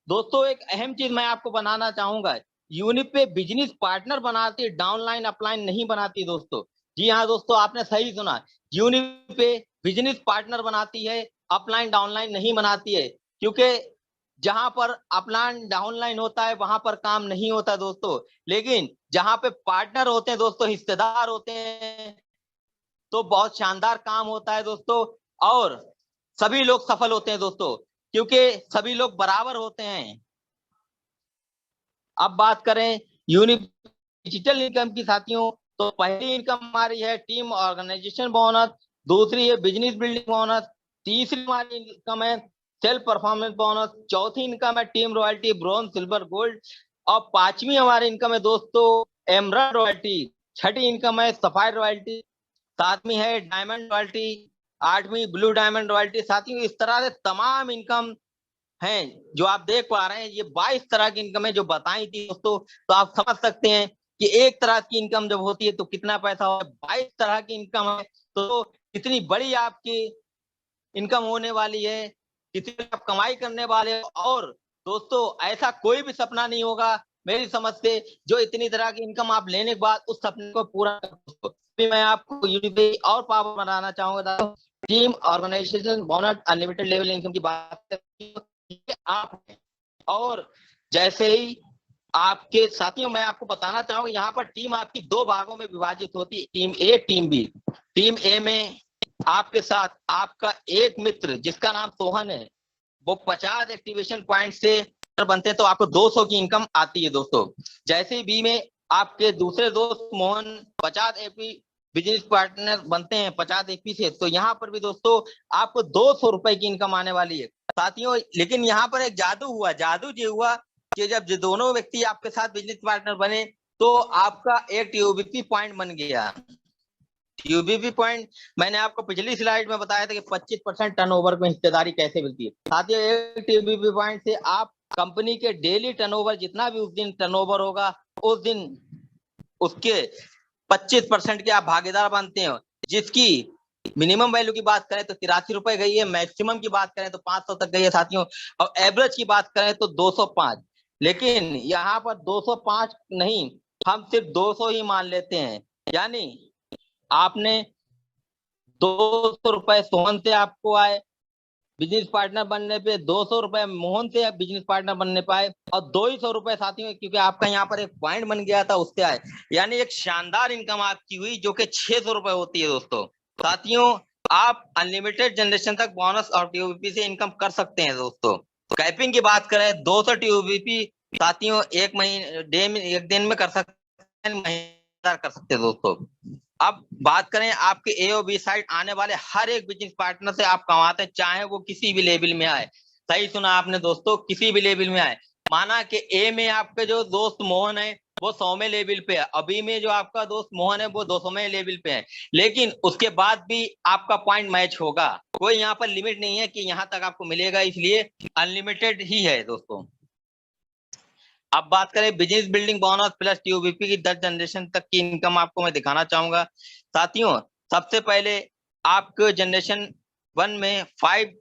दोस्तों, एक अहम चीज मैं आपको बनाना चाहूंगा, यूनिपे बिजनेस पार्टनर बनाती है, डाउनलाइन अपलाइन नहीं बनाती दोस्तों। जी हाँ दोस्तों, आपने सही सुना, यूनिपे बिजनेस पार्टनर बनाती है, अपलाइन डाउनलाइन नहीं बनाती है। क्योंकि जहां पर अपलाइन डाउनलाइन होता है वहां पर काम नहीं होता दोस्तों, लेकिन जहां पे पार्टनर होते हैं दोस्तों, हिस्सेदार होते हैं, तो बहुत शानदार काम होता है दोस्तों। और सभी लोग सफल होते हैं दोस्तों, क्योंकि सभी लोग बराबर होते हैं। अब बात करें यूनिक डिजिटल इनकम की साथियों, तो पहली इनकम हमारी है टीम ऑर्गेनाइजेशन बोनस, दूसरी है बिजनेस बिल्डिंग बोनस, तीसरी हमारी इनकम है सेल्फ परफॉर्मेंस बोनस, चौथी इनकम है team royalty bronze silver gold, और पांचवी हमारी इनकम है दोस्तों एमराल्ड रॉयल्टी, छठी इनकम है सफायर रॉयल्टी, सातवीं है डायमंड रॉयल्टी, आठवीं ब्लू डायमंड रॉयल्टी। साथियों, इस तरह से तमाम इनकम हैं जो आप देख पा रहे हैं। ये 22 तरह की इनकम है जो बताई थी दोस्तों, तो आप समझ सकते हैं कि एक तरह की इनकम जब होती है तो कितना पैसा हो। 22 तरह की इनकम है, तो कितनी बड़ी आपकी इनकम होने वाली है, कितनी आप कमाई करने वाले हो। और दोस्तों, ऐसा कोई भी सपना नहीं होगा मेरी समझ से जो इतनी तरह की इनकम आप लेने के बाद उस सपने को पूरा कर दोस्तों। मैं आपको यूनिफाई और पावर बनाना चाहूंगा, team organisation bonus unlimited level income की बात करें आप। और जैसे ही आपके साथियों, मैं आपको बताना चाहूंगा, यहाँ पर टीम आपकी दो भागों में विभाजित होती है, टीम ए टीम बी। टीम ए में आपके साथ आपका एक मित्र जिसका नाम सोहन है, वो 50 एक्टिवेशन पॉइंट से बनते हैं तो आपको 200 की इनकम आती है दोस्तों। जैसे ही बी में आपके दूसरे दोस्त मोहन 50 एपी बिजनेस पार्टनर बनते हैं 50 एपी से, तो यहाँ पर भी दोस्तों आपको 200 रुपए की इनकम आने वाली है साथियों। लेकिन यहाँ पर एक जादू हुआ, जादू ये हुआ कि जब जो दोनों व्यक्ति आपके साथ बिजनेस पार्टनर बने, तो आपका एक टीओबीपी पॉइंट बन गया। यूबीपी पॉइंट मैंने आपको पिछली स्लाइड में बताया था कि 25% टर्नओवर में हिस्सेदारी कैसे मिलती है साथियों। एक यूबीपी पॉइंट से आप कंपनी के डेली टर्नओवर जितना भी उस दिन टर्नओवर होगा, उस दिन उसके 25% के आप भागीदार बनते हो, जिसकी मिनिमम वैल्यू की बात करें तो 83 रुपए गई है, मैक्सिमम की बात करें तो 500 तक गई है साथियों, और एवरेज की बात करें तो 205। लेकिन यहाँ पर 205 नहीं, हम सिर्फ 200 ही मान लेते हैं। यानी आपने 200 रुपए सोहन से आपको आए बिजनेस पार्टनर बनने पे, 200 रुपए मोहन से बिजनेस पार्टनर बनने पाए, और 200 रुपए साथियों क्योंकि आपका यहाँ पर एक पॉइंट बन गया था उससे आए। यानी एक शानदार इनकम आपकी हुई जो कि 600 रुपए होती है दोस्तों। साथियों, आप अनलिमिटेड जनरेशन तक बोनस और टीओबीपी से इनकम कर सकते हैं दोस्तों। कैपिंग की बात करें 200 टीओबीपी साथियों एक महीने डे में एक दिन में कर सकते हैं, महीना कर सकते हैं दोस्तों। अब बात करें आपके ए और बी साइड आने वाले हर एक बिजनेस पार्टनर से आप कमाते हैं, चाहे वो किसी भी लेवल में आए। सही सुना आपने दोस्तों, किसी भी लेवल में आए। माना कि ए में आपके जो दोस्त मोहन है वो 100वें लेवल पे है, अभी में जो आपका दोस्त मोहन है वो 200वें लेवल पे है, लेकिन उसके बाद भी आपका पॉइंट मैच होगा। कोई यहाँ पर लिमिट नहीं है कि यहाँ तक आपको मिलेगा, इसलिए अनलिमिटेड ही है दोस्तों। अब बात करें बिजनेस बिल्डिंग बोनस प्लस टीओबीपी की 10 जनरेशन तक की इनकम आपको मैं दिखाना चाहूंगा साथियों। सबसे पहले आपको जनरेशन 1 में 5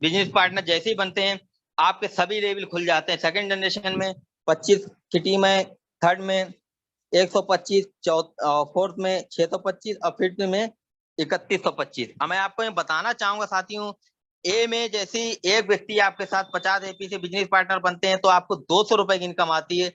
बिजनेस पार्टनर जैसे ही बनते हैं आपके सभी लेवल खुल जाते हैं। सेकंड जनरेशन में 25 की टीम है, थर्ड में 125, फोर्थ में 625 और फिफ्थ में 3125। अब मैं आपको बताना चाहूंगा साथियों, ए में जैसे एक व्यक्ति आपके साथ 50 एपी से बिजनेस पार्टनर बनते हैं तो आपको 200 रुपए की इनकम आती है।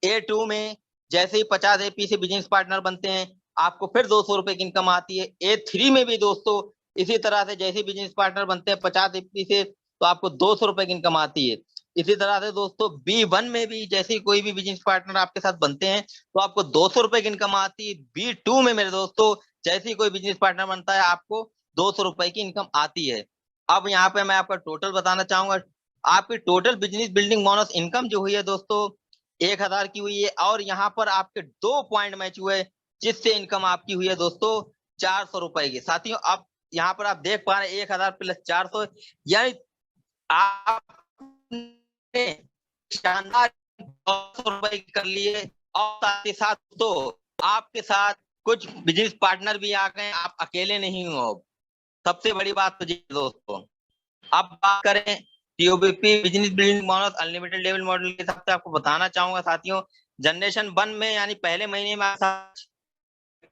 A2 में जैसे ही 50 एपी से बिजनेस पार्टनर बनते हैं आपको फिर 200 रुपए की इनकम आती है। A3 में भी दोस्तों इसी तरह से जैसे बिजनेस पार्टनर बनते हैं 50 एपी से तो आपको 200 रुपए की इनकम आती है। इसी तरह से दोस्तों B1 में भी जैसे कोई भी बिजनेस पार्टनर आपके साथ बनते हैं तो आपको 200 रुपए की इनकम आती है। B2 में मेरे दोस्तों जैसे कोई बिजनेस पार्टनर बनता है आपको 200 रुपए की इनकम आती है। अब यहाँ पे मैं आपका टोटल बताना चाहूंगा, आपकी total business building bonus income जो हुई है दोस्तों 1000 की हुई है, और यहाँ पर आपके 2 पॉइंट मैच हुए जिससे इनकम आपकी हुई है दोस्तों 400 रुपए की। साथियों, अब यहाँ पर आप देख पा रहे हैं 1000 प्लस 400, यानी आप शानदार 200 रुपए कर लिए, और साथ ही साथ तो आपके साथ कुछ बिजनेस पार्टनर भी आ गए, आप अकेले नहीं हो। सबसे बड़ी बात तो जी दोस्तों, अब बात करें TOBP business building bonus unlimited level model के हिसाब से आपको बताना चाहूंगा साथियों, जनरेशन 1 में यानी पहले महीने में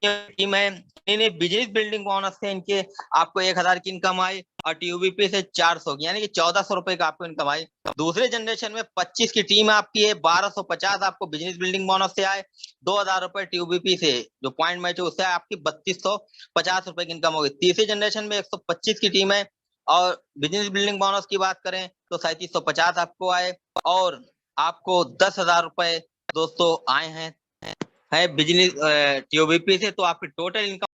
टीम है, इन्हें बिजनेस बिल्डिंग बोनस से इनके आपको 1000 की इनकम आई, और टीयूबीपी से 400 की, यानी कि 1400 रुपए का आपको इनकम आई। दूसरे जनरेशन में 25 की टीम आपकी है, 1250 आपको बिजनेस बिल्डिंग बोनस से आए, 2000 रुपए टीयूबीपी से जो पॉइंट मैच है उससे आपकी 3250 रुपए की इनकम होगी। तीसरे जनरेशन में 125 की टीम है, और बिजनेस बिल्डिंग बोनस की बात करें तो 3750 आपको आए, और आपको 10,000 रुपए दोस्तों आए हैं बिजनेस टीओबीपी से, तो आपकी टोटल इनकम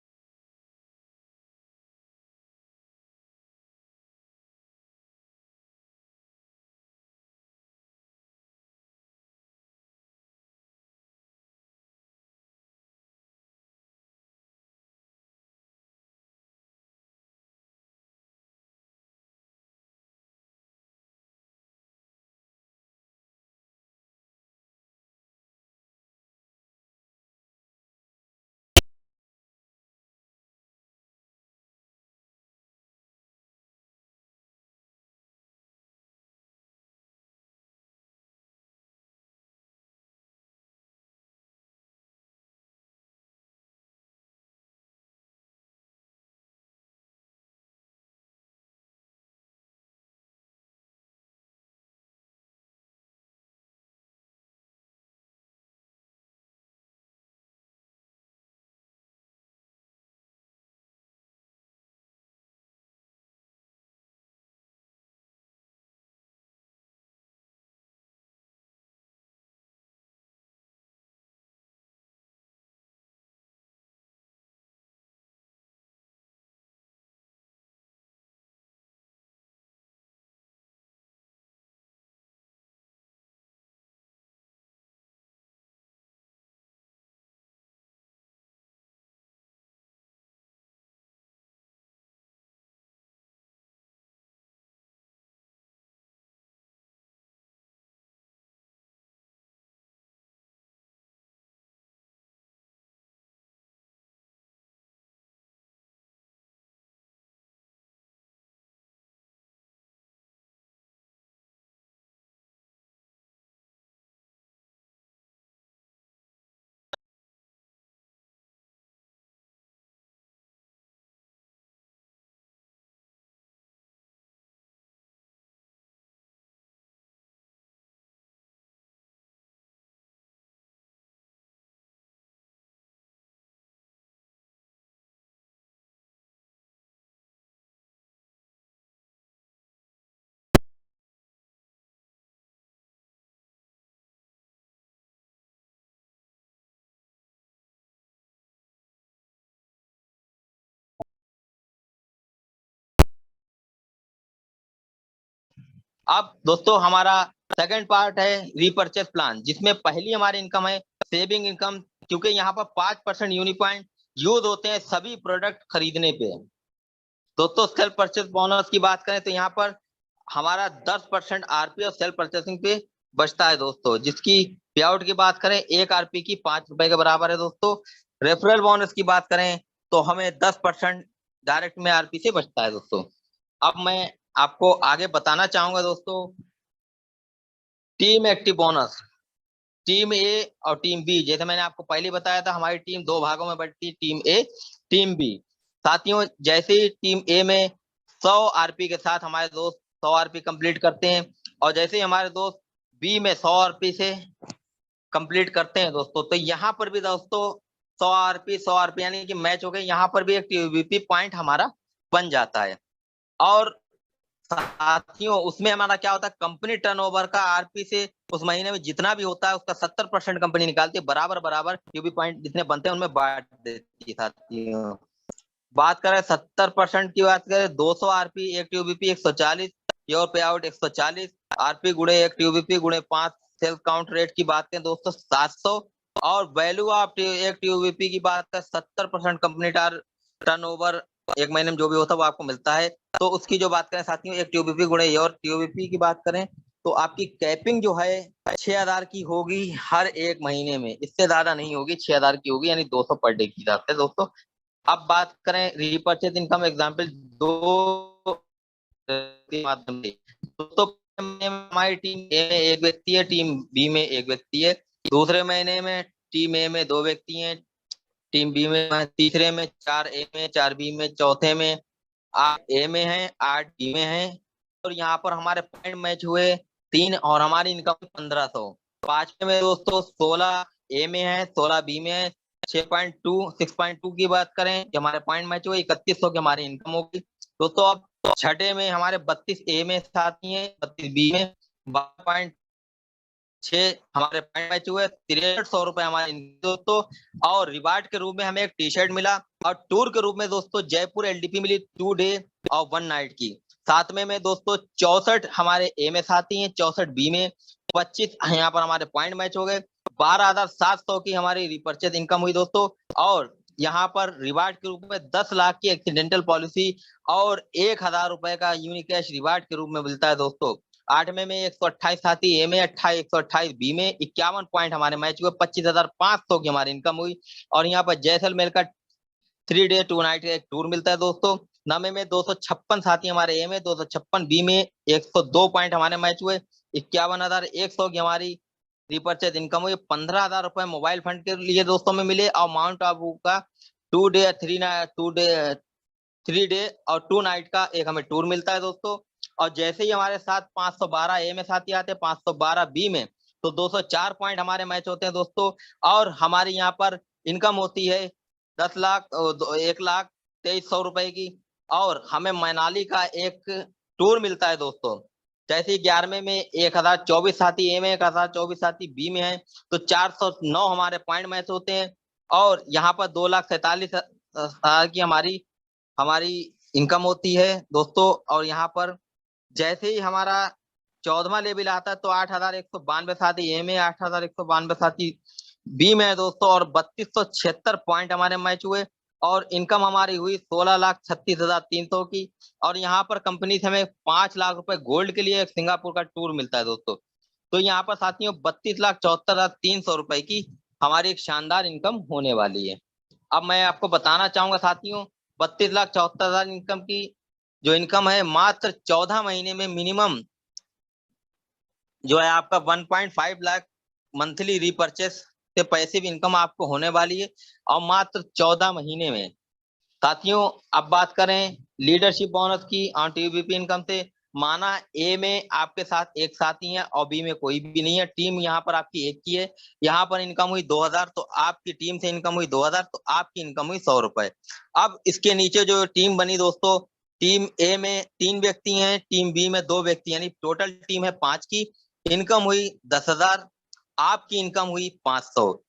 अब दोस्तों हमारा सेकंड पार्ट है रीपर्चेस प्लान, जिसमें पहली हमारी इनकम है सेविंग इनकम, क्योंकि यहाँ पर 5% यूनिपॉइंट यूज होते हैं सभी प्रोडक्ट खरीदने पे। दोस्तों सेल्फ परचेस बोनस की बात करें तो यहाँ पर हमारा 10% आरपी और सेल्फ परचेसिंग पे बचता है दोस्तों, जिसकी पे आउट की बात करें 1 आरपी की 5 रुपए के बराबर है दोस्तों। रेफरल बोनस की बात करें तो हमें 10% डायरेक्ट में आरपी से बचता है दोस्तों। अब मैं आपको आगे बताना चाहूंगा दोस्तों टीम एक्टिव बोनस, टीम ए और टीम बी। जैसे मैंने आपको पहले बताया था हमारी टीम 2 भागों में बंटती है, टीम ए टीम बी। साथियों जैसे ही टीम ए में 100 आरपी के साथ हमारे दोस्त 100 आरपी कंप्लीट करते हैं, और जैसे ही हमारे दोस्त बी में 100 आरपी से कंप्लीट करते हैं दोस्तों, तो यहाँ पर भी दोस्तों 100 आरपी यानी कि मैच हो गए, यहाँ पर भी एक टीवीपी पॉइंट हमारा बन जाता है। और साथियों उसमें हमारा क्या होता है, कंपनी टर्नओवर का आरपी से उस महीने में जितना भी होता है उसका 70% कंपनी निकालती है, बराबर बराबर टीबी पॉइंट जितने बनते हैं उनमें बांट देती है साथियों। बात करें 70% की, बात करें 200 आरपी एक टीयूबीपी 140, योर पे आउट 140 आरपी गुणे एक टीयूबीपी गुणे 5 सेल्फ काउंट रेट की बात करें दोस्तों 700, और वैल्यू ऑफ एक टीयूबीपी की बात करें 70% कंपनी टर्नओवर एक महीने में जो भी होता है वो आपको मिलता है। तो उसकी जो बात करें साथियों एक टीयूबीपी गुणे योर टीयूबीपी की बात करें तो आपकी कैपिंग जो है 6,000 की होगी हर एक महीने में, इससे ज्यादा नहीं होगी, 6,000 की होगी, यानी 200 पर डे की हिसाब से दोस्तों। अब बात करें रीपर्चेज इनकम एग्जाम्पल दो के माध्यम से, दोस्तों हमारी टीम ए में एक व्यक्ति है, टीम बी में एक व्यक्ति है, दूसरे महीने में टीम ए में 2 व्यक्ति हैं, टीम बी में, तीसरे में 4 ए में 4 बी में, चौथे में 8 ए में है 8 बी में है, और यहाँ पर हमारे पॉइंट मैच हुए 3 और हमारी इनकम 1500। पांचवे में दोस्तों 16 ए में है 16 बी में है, 6.2 की बात करें कि हमारे पॉइंट मैच हुए 3100 की हमारी इनकम होगी दोस्तों। अब छठे में हमारे 32 ए में साथी हैं, 32 बी में 12.6 हमारे पॉइंट मैच हुए, 6300 रुपए हमारे दोस्तों। और रिवार्ड के रूप में हमें एक टी शर्ट मिला, और टूर के रूप में दोस्तों जयपुर एलडीपी मिली 2 डे और 1 नाइट की। सातवें में दोस्तों 64 हमारे ए में साथी हैं, 64 बी में, 25 यहाँ पर हमारे पॉइंट मैच हो गए, 12,700 की हमारी रिपर्चेज इनकम हुई दोस्तों। और यहाँ पर रिवार्ड के रूप में 10 लाख की एक्सीडेंटल पॉलिसी और 1,000 रुपए का यूनिकैश रिवार्ड के रूप में मिलता है दोस्तों। आठवें में 128 साथी ए में, 128 बी में, 51 पॉइंट हमारे मैच हुए, 25,500 की हमारी इनकम हुई। और यहाँ पर जैसलमेर का 3 डे 2 नाइट का एक टूर मिलता है दोस्तों। नवे में 256 साथी हमारे ए में, 256 बी में, 102 पॉइंट हमारे मैच हुए, 51,100 की हमारी रिपर्चेज इनकम हुई। 15,000 रुपए मोबाइल फंड के लिए दोस्तों में मिले, और माउंट आबू का 3 डे और 2 नाइट का एक हमें टूर मिलता है दोस्तों। और जैसे ही हमारे साथ 512 ए में साथी आते हैं, 512 बी में, तो 204 पॉइंट हमारे मैच होते हैं दोस्तों। और हमारी यहाँ पर इनकम होती है 1,23,100 रुपए की। और हमें मनाली का एक टूर मिलता है दोस्तों। जैसे 11वें में 1,024 साथी ए में, 1,024 साथी बी में है, तो 409 हमारे पॉइंट मैच होते हैं। और यहाँ पर 2,47,000 की हमारी हमारी इनकम होती है दोस्तों। और यहाँ पर जैसे ही हमारा 14वां लेवल आता है, तो 8,192 साथी ए में, 8,192 साथी बी में है दोस्तों, और 3,276 पॉइंट हमारे मैच हुए। और इनकम हमारी हुई 16,36,300 की। और यहाँ पर कंपनी से हमें 5 लाख रुपए गोल्ड के लिए एक सिंगापुर का टूर मिलता है दोस्तों। तो यहाँ पर साथियों 32,74,300 रुपए की हमारी एक शानदार इनकम होने वाली है। अब मैं आपको बताना चाहूंगा साथियों, 32,74,000 इनकम की जो इनकम है, मात्र 14 महीने में मिनिमम जो है आपका 1.5 लाख मंथली रिपर्चेस से पैसिव इनकम आपको होने वाली है, और मात्र 14 महीने में। साथियों अब बात करें लीडरशिप बोनस की ऑन टीबीपी इनकम से, माना ए में आपके साथ एक साथी है और बी में कोई भी नहीं है, टीम यहाँ पर आपकी एक की है, यहाँ पर इनकम हुई 2,000, तो आपकी टीम से इनकम हुई 2,000, तो आपकी इनकम हुई 100 रुपए। अब इसके नीचे जो टीम बनी दोस्तों, टीम ए में 3 व्यक्ति हैं, टीम बी में 2 व्यक्ति, यानी टोटल टीम है 5 की, इनकम हुई 10,000, आपकी इनकम हुई 500।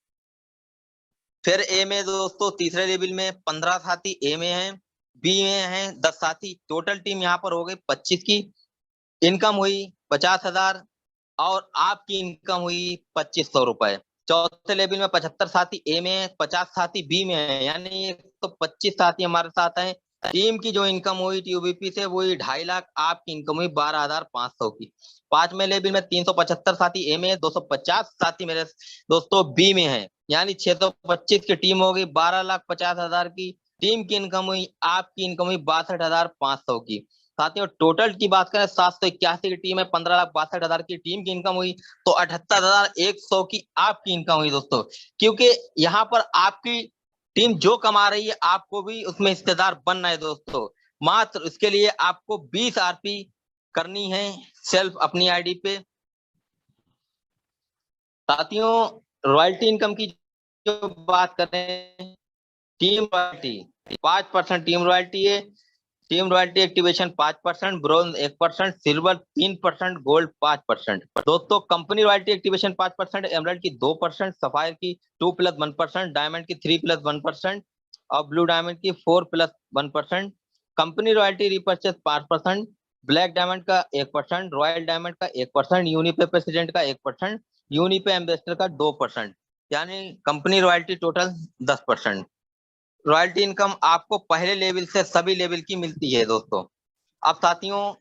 फिर ए में दोस्तों तीसरे लेवल में 15 साथी ए में हैं, बी में हैं 10 साथी, टोटल टीम यहाँ पर हो गई 25 की, इनकम हुई 50,000, और आपकी इनकम हुई 2,500 रुपए। चौथे लेवल में 75 साथी ए में है, 50 साथी बी में है, यानी 125 साथी हमारे साथ हैं। टीम की जो इनकम हुई टीयूबीपी से वो 2.5 लाख, आपकी इनकम हुई 12,500 की। पांचवें लेवल में 375 साथी ए में है, 250 साथी मेरे दोस्तों बी में है, यानी 625 की टीम हो गई, 12,50,000 की टीम की इनकम हुई, आपकी इनकम हुई 62,500 की। साथियों टोटल की बात करें 781 की टीम है, 15,62,000 की टीम की इनकम हुई, तो 78,100 की आपकी इनकम हुई दोस्तों। क्योंकि यहाँ पर आपकी टीम जो कमा रही है, आपको भी उसमें हिस्सेदार बनना है दोस्तों। मात्र इसके लिए आपको 20 आरपी करनी है सेल्फ अपनी आईडी पे। साथियों रॉयल्टी इनकम की जो बात करें, टीम रॉयल्टी 5% टीम रॉयल्टी है, team royalty activation 5%, bronze 1%, silver 3%, gold 5%। दोस्तों कंपनी रॉयल्टी एक्टिवेशन 5%, एमराल्ड की 2%, सफायर की 2+1%, डायमंड की 3+1%, और ब्लू डायमंड की 4+1%। Company royalty repurchase 5%, black diamond का 1%, रॉयल डायमंड का 1%, यूनिपे प्रेसिडेंट का 1%, यूनिपे एम्बेसडर का 2%, यानी company royalty total 10%। Royalty income आपको पहले लेवल से सभी लेवल की मिलती है दोस्तों। अब साथियों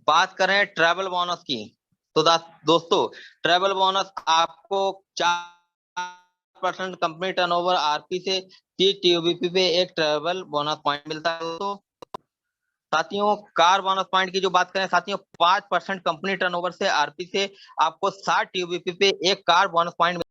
बात करें ट्रैवल बोनस की, तो दोस्तों, ट्रैवल बोनस आपको 4% कंपनी टर्नओवर आरपी से 30 टीओबीपी पे एक ट्रैवल बोनस पॉइंट मिलता है दोस्तों। साथियों, कार बोनस पॉइंट की जो बात करें साथियों, 5% कंपनी टर्नओवर से आरपी से आपको 60 टीओबीपी पे एक कार बोनस पॉइंट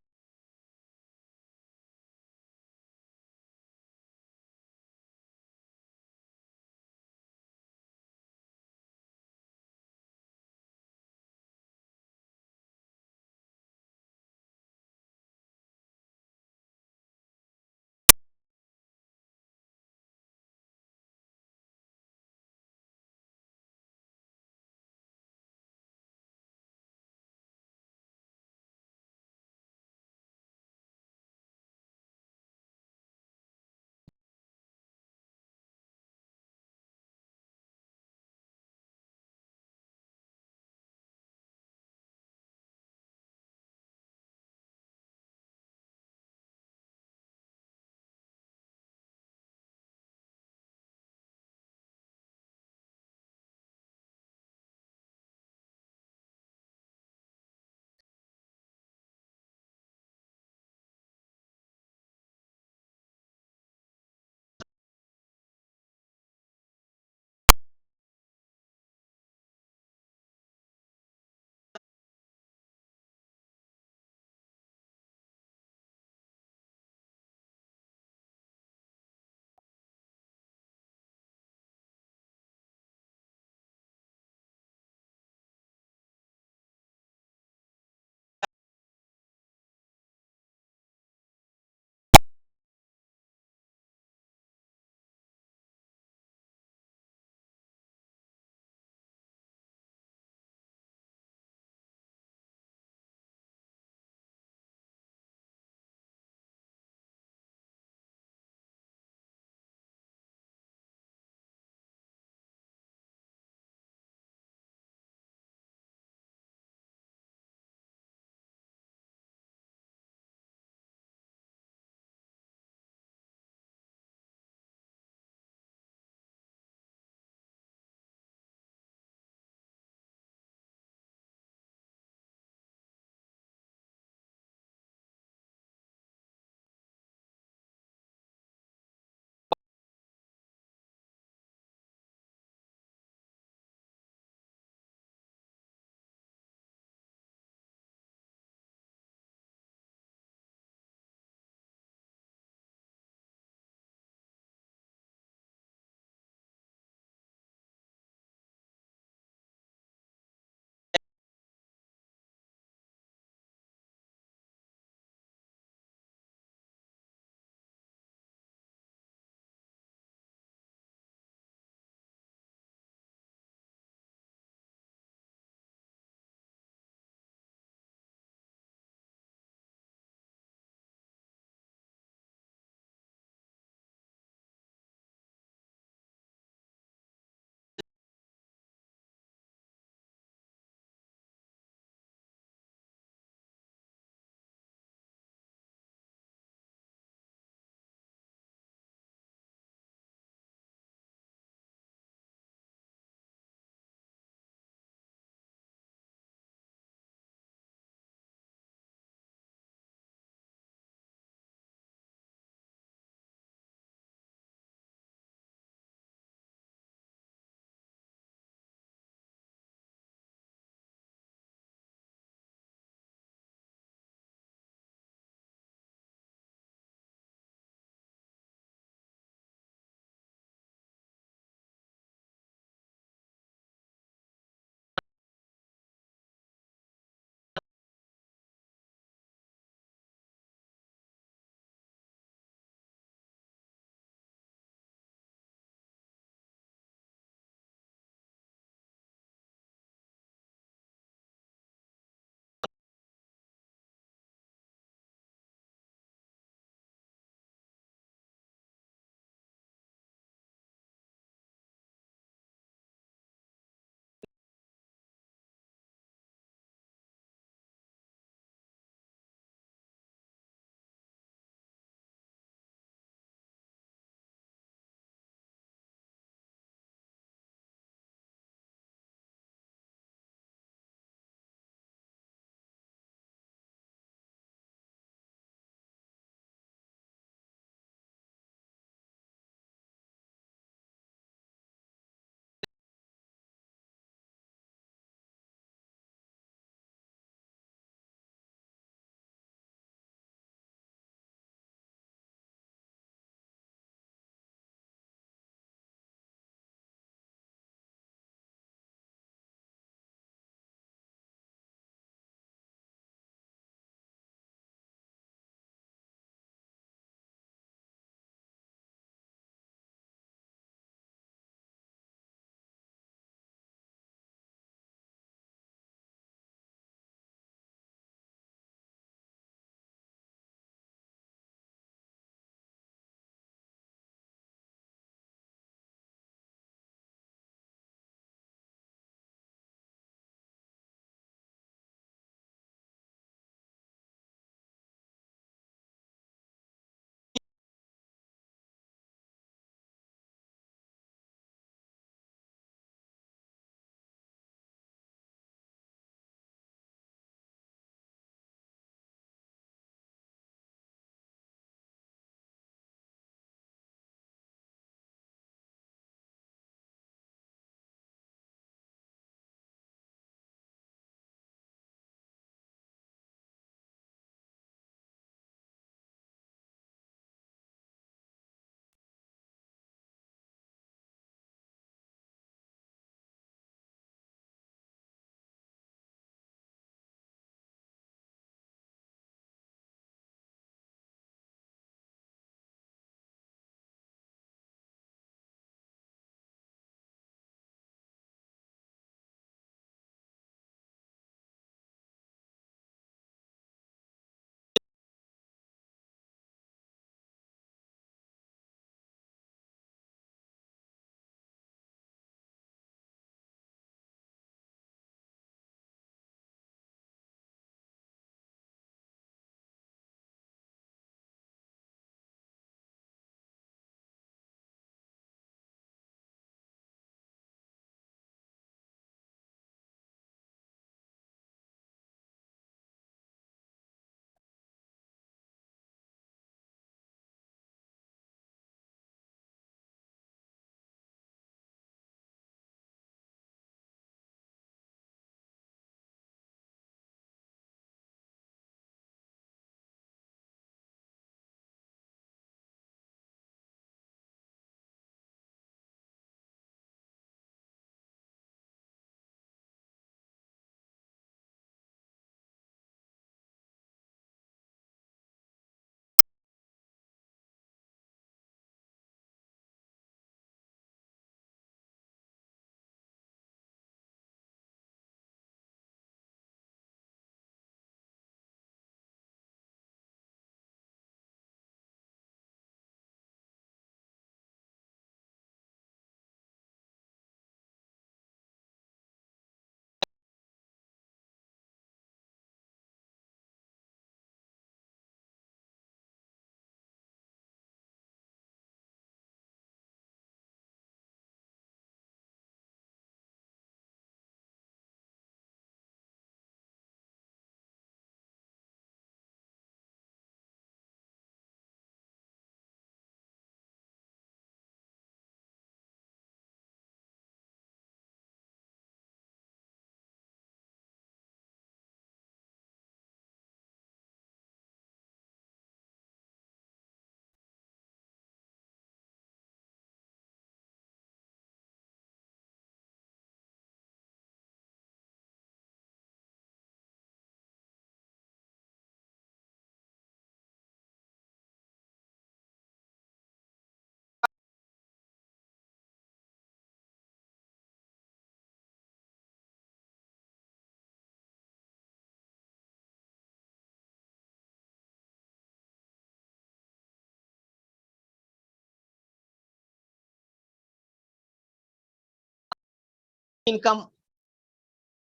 इनकम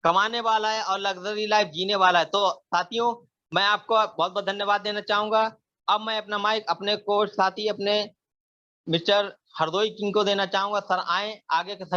कमाने वाला है और लग्जरी लाइफ जीने वाला है। तो साथियों, मैं आपको बहुत-बहुत धन्यवाद देना चाहूँगा। अब मैं अपना माइक अपने कोच साथी अपने मिस्टर हरदोई किंग को देना चाहूँगा। सर आएँ, आगे के